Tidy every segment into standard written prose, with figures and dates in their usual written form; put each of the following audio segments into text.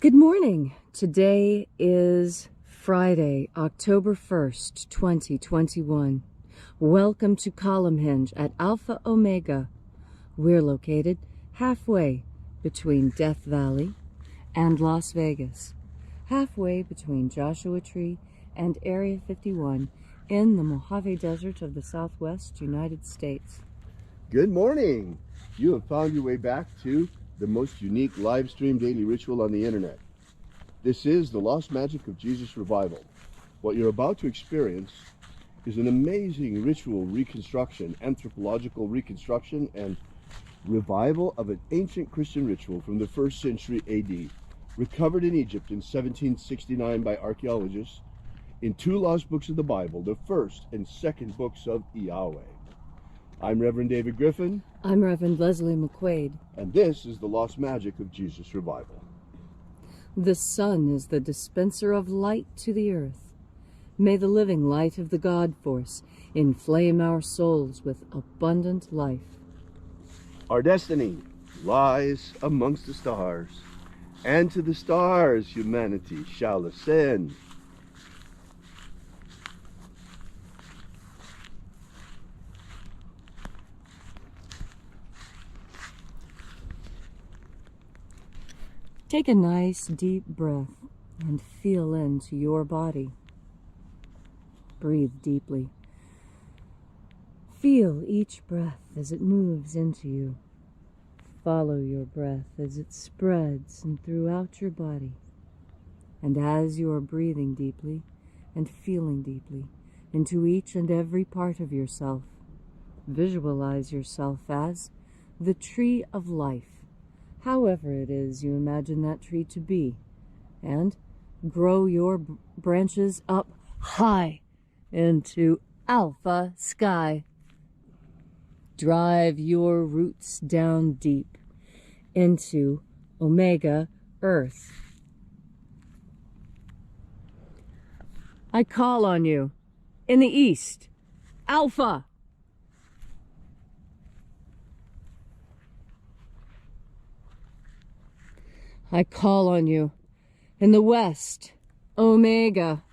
Good morning. Today is Friday, October 1st, 2021. Welcome to Column Hinge at Alpha Omega. We're located halfway between Death Valley and Las Vegas, halfway between Joshua Tree and Area 51 in the Mojave Desert of the Southwest United States. Good morning. You have found your way back to the most unique live stream daily ritual on the internet. This is the Lost Magic of Jesus Revival. What you're about to experience is an amazing ritual reconstruction, anthropological reconstruction and revival of an ancient Christian ritual from the 1st century AD, recovered in Egypt in 1769 by archaeologists in two lost books of the Bible, the first and second books of IAOE. I'm Reverend David Griffin. I'm Reverend Leslie McQuade. And this is the Lost Magic of Jesus Revival. The sun is the dispenser of light to the earth. May the living light of the God force inflame our souls with abundant life. Our destiny lies amongst the stars, and to the stars humanity shall ascend. Take a nice deep breath and feel into your body. Breathe deeply. Feel each breath as it moves into you. Follow your breath as it spreads and throughout your body. And as you are breathing deeply and feeling deeply into each and every part of yourself, visualize yourself as the tree of life, however it is you imagine that tree to be, and grow your branches up high into alpha sky. Drive your roots down deep into omega earth. I call on you in the east, alpha. I call on you in the west, omega.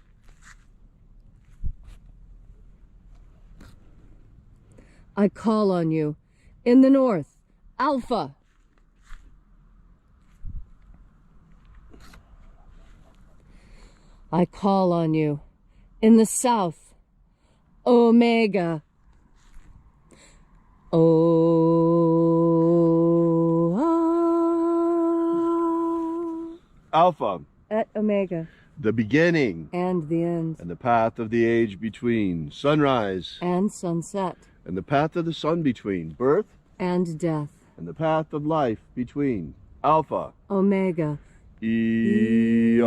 I call on you in the north, alpha. I call on you in the south, omega. Alpha, at omega, the beginning and the end, and the path of the age between, sunrise and sunset, and the path of the sun between, birth and death, and the path of life between, alpha, omega, IAOE.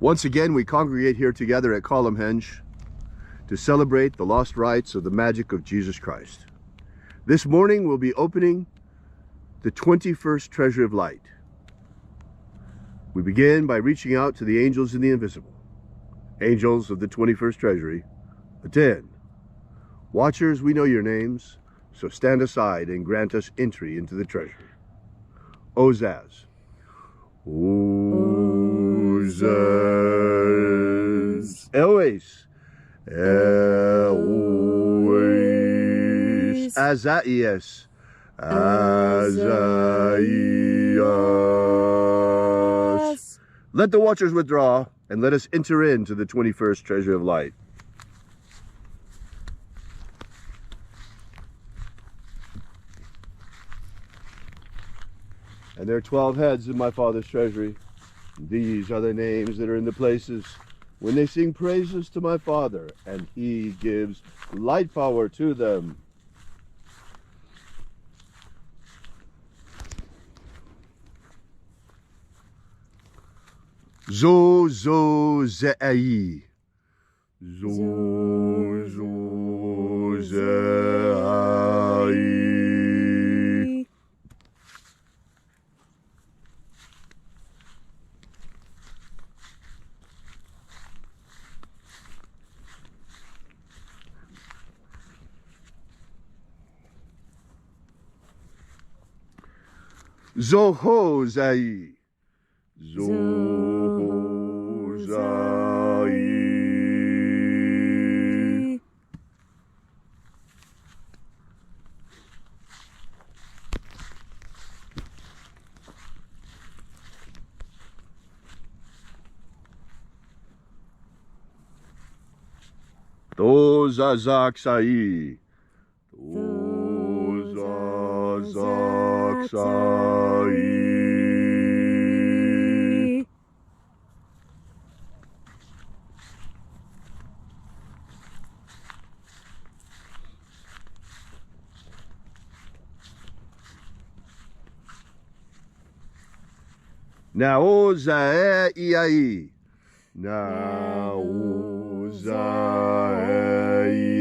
Once again, we congregate here together at Column Hinge to celebrate the lost rites of the magic of Jesus Christ. This morning we'll be opening the 21st Treasury of Light. We begin by reaching out to the angels in the invisible. Angels of the 21st Treasury, attend. Watchers, we know your names, so stand aside and grant us entry into the treasury. Ozaz. Ozaz. Elois. Elois. Azaias. Azaias. Let the watchers withdraw, and let us enter into the 21st Treasury of Light. And there are 12 heads in my Father's treasury. These are the names that are in the places when they sing praises to my Father, and he gives light power to them. Zo zo ze'ai. Zo zo ze'ai. Zohozai. Zohozai. Tozazaksai. Tozazaksai. Naozae I. Naozae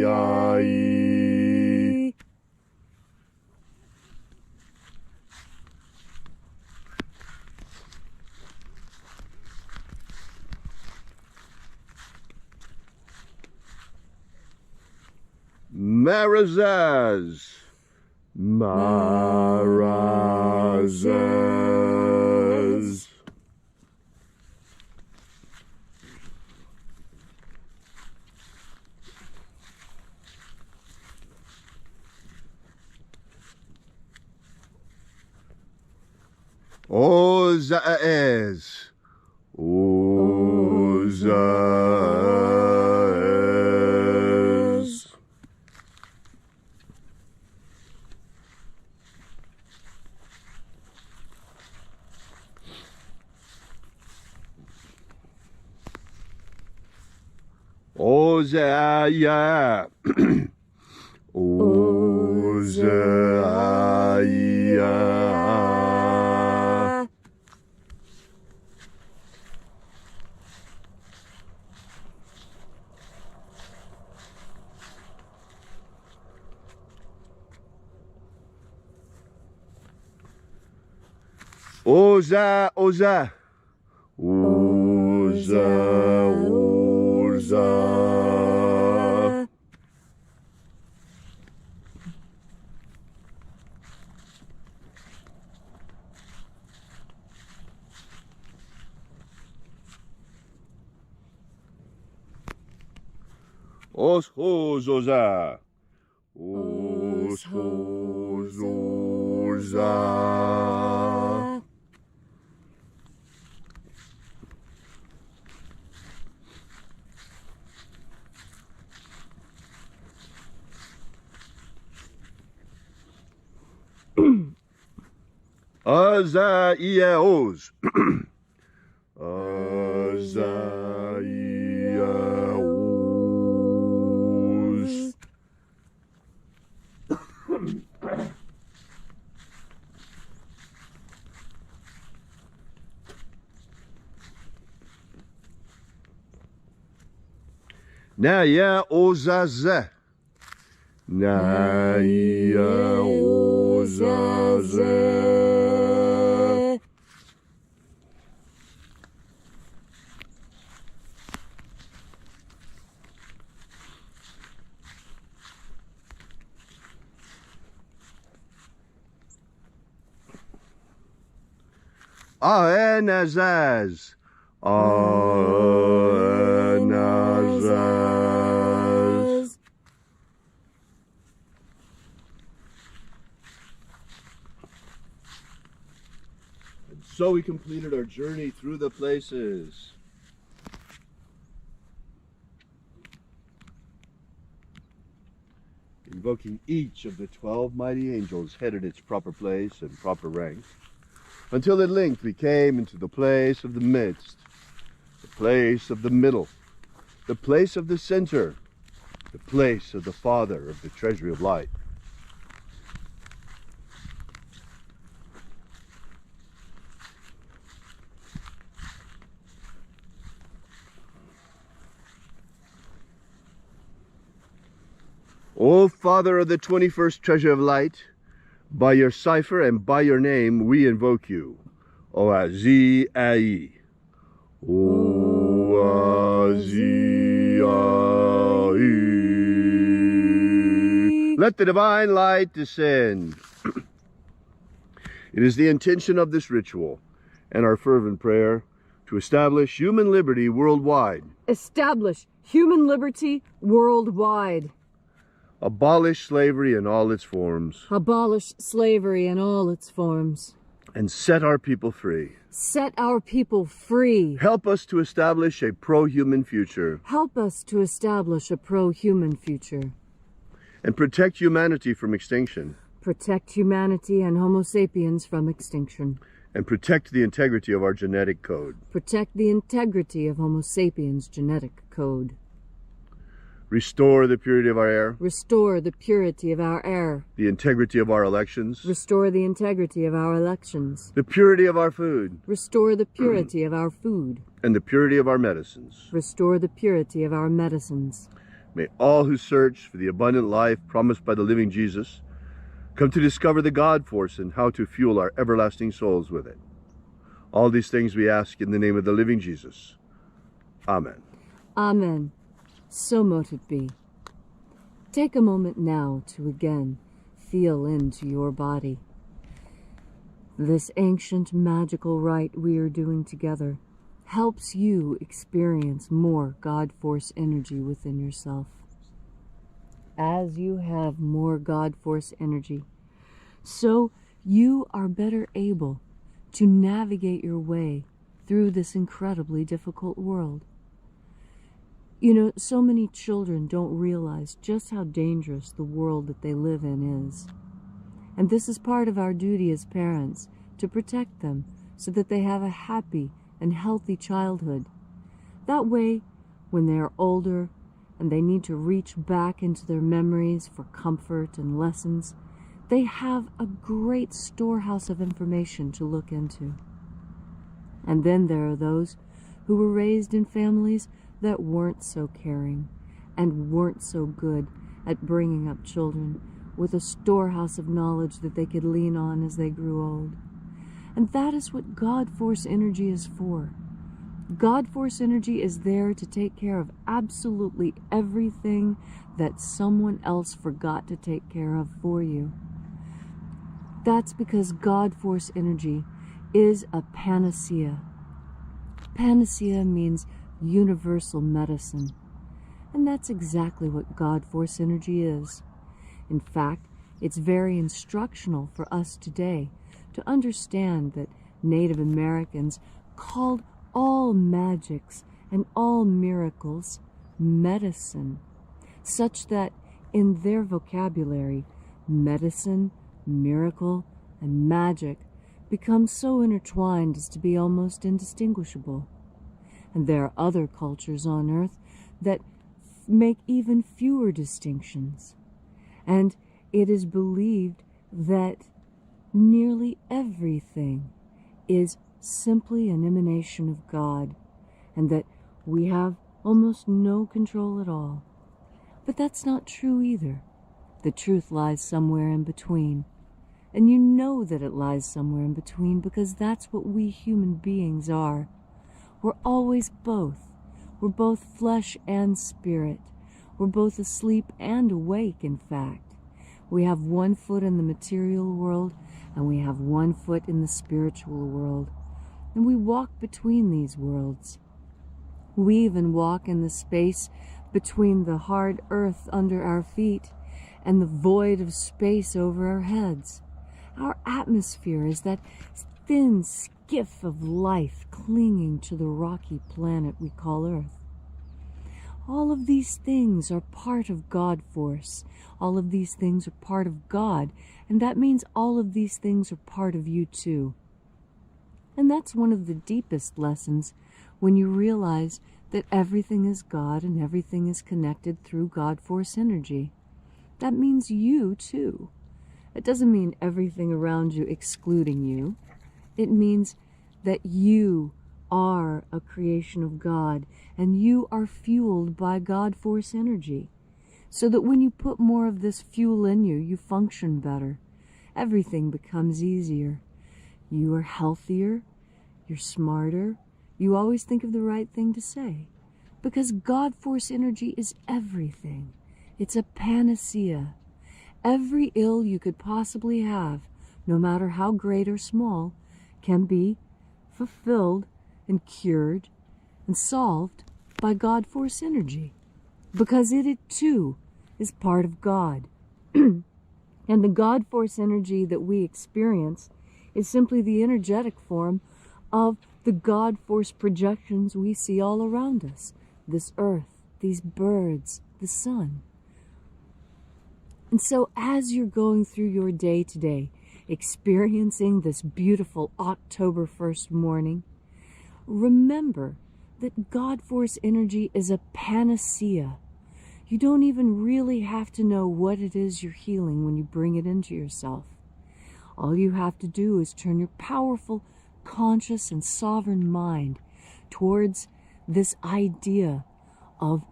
I. Marazaz. Marazaz. Ozaez. Ozaez. Ozaia. Ozaia. Oza, Oza. Oza, Oza. Oshozoza. Oshozoza. IAOs. IAOs. Now, yeah, Ozaze. Now, yeah, Ozaze. Aenazaz. Aenazaz. And so we completed our journey through the places. Invoking each of the 12 mighty angels headed its proper place and proper rank, until at length we came into the place of the midst, the place of the middle, the place of the center, the place of the Father of the treasury of light. O Father of the 21st treasure of light, by your cipher and by your name we invoke you. Oazi Ai. Oazi Ai. Let the divine light descend. It is the intention of this ritual and our fervent prayer to establish human liberty worldwide. Establish human liberty worldwide. Abolish slavery in all its forms. Abolish slavery in all its forms. And set our people free. Set our people free. Help us to establish a pro-human future. Help us to establish a pro-human future. And protect humanity from extinction. Protect humanity and Homo sapiens from extinction. And protect the integrity of our genetic code. Protect the integrity of Homo sapiens' genetic code. Restore the purity of our air. Restore the purity of our air. The integrity of our elections. Restore the integrity of our elections. The purity of our food. Restore the purity of our food. And the purity of our medicines. Restore the purity of our medicines. May all who search for the abundant life promised by the living Jesus come to discover the God force and how to fuel our everlasting souls with it. All these things we ask in the name of the living Jesus. Amen. Amen. So mote it be. Take a moment now to again feel into your body. This ancient magical rite we are doing together helps you experience more God Force energy within yourself. As you have more God Force energy, so you are better able to navigate your way through this incredibly difficult world. You know, so many children don't realize just how dangerous the world that they live in is. And this is part of our duty as parents, to protect them so that they have a happy and healthy childhood. That way, when they are older and they need to reach back into their memories for comfort and lessons, they have a great storehouse of information to look into. And then there are those who were raised in families that weren't so caring and weren't so good at bringing up children with a storehouse of knowledge that they could lean on as they grew old. And that is what God Force energy is for. God Force energy is there to take care of absolutely everything that someone else forgot to take care of for you. That's because God Force energy is a panacea. Panacea means universal medicine. And that's exactly what God Force energy is. In fact, it's very instructional for us today to understand that Native Americans called all magics and all miracles medicine, such that in their vocabulary, medicine, miracle, and magic become so intertwined as to be almost indistinguishable. And there are other cultures on Earth that make even fewer distinctions. And it is believed that nearly everything is simply an emanation of God, and that we have almost no control at all. But that's not true either. The truth lies somewhere in between. And you know that it lies somewhere in between because that's what we human beings are. We're always both. We're both flesh and spirit. We're both asleep and awake, in fact. We have one foot in the material world, and we have one foot in the spiritual world. And we walk between these worlds. We even walk in the space between the hard earth under our feet and the void of space over our heads. Our atmosphere is that thin skiff of life clinging to the rocky planet we call Earth. All of these things are part of God Force. All of these things are part of God, and that means all of these things are part of you too. And that's one of the deepest lessons when you realize that everything is God and everything is connected through God Force energy. That means you too. It doesn't mean everything around you excluding you. It means that you are a creation of God and you are fueled by God Force energy. So that when you put more of this fuel in you, you function better. Everything becomes easier. You are healthier. You're smarter. You always think of the right thing to say. Because God Force energy is everything. It's a panacea. Every ill you could possibly have, no matter how great or small, can be fulfilled and cured and solved by God Force energy, because it too is part of God. And the God Force energy that we experience is simply the energetic form of the God Force projections we see all around us. This earth, these birds, the sun. And so as you're going through your day today, experiencing this beautiful October 1st morning, remember that God Force energy is a panacea. You don't even really have to know what it is you're healing when you bring it into yourself. All you have to do is turn your powerful, conscious, and sovereign mind towards this idea of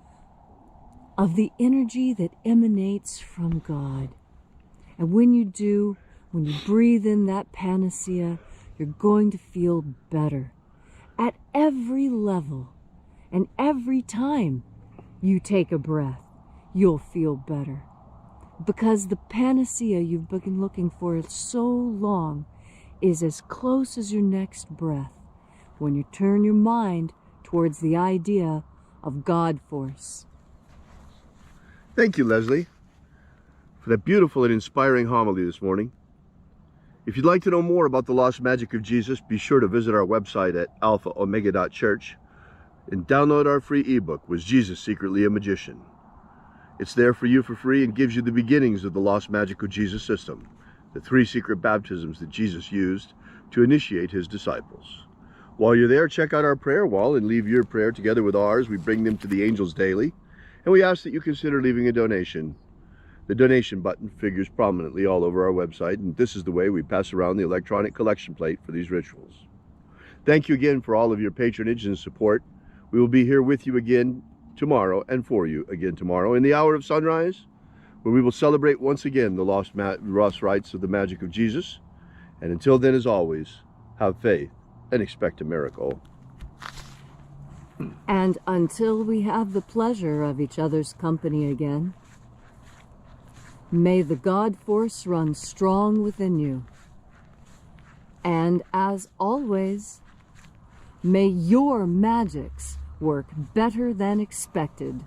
the energy that emanates from God. And when you do, when you breathe in that panacea, you're going to feel better at every level. And every time you take a breath, you'll feel better. Because the panacea you've been looking for so long is as close as your next breath when you turn your mind towards the idea of God Force. Thank you, Leslie, for that beautiful and inspiring homily this morning. If you'd like to know more about the lost magic of Jesus, be sure to visit our website at alphaomega.church and download our free ebook, Was Jesus Secretly a Magician? It's there for you for free and gives you the beginnings of the lost magic of Jesus system, the 3 secret baptisms that Jesus used to initiate his disciples. While you're there, check out our prayer wall and leave your prayer together with ours. We bring them to the angels daily, and we ask that you consider leaving a donation. The donation button figures prominently all over our website, and this is the way we pass around the electronic collection plate for these rituals. Thank you again for all of your patronage and support. We will be here with you again tomorrow and for you again tomorrow in the hour of sunrise, where we will celebrate once again the lost rites of the magic of Jesus. And until then, as always, have faith and expect a miracle. And until we have the pleasure of each other's company again, may the God Force run strong within you. And as always, may your magics work better than expected.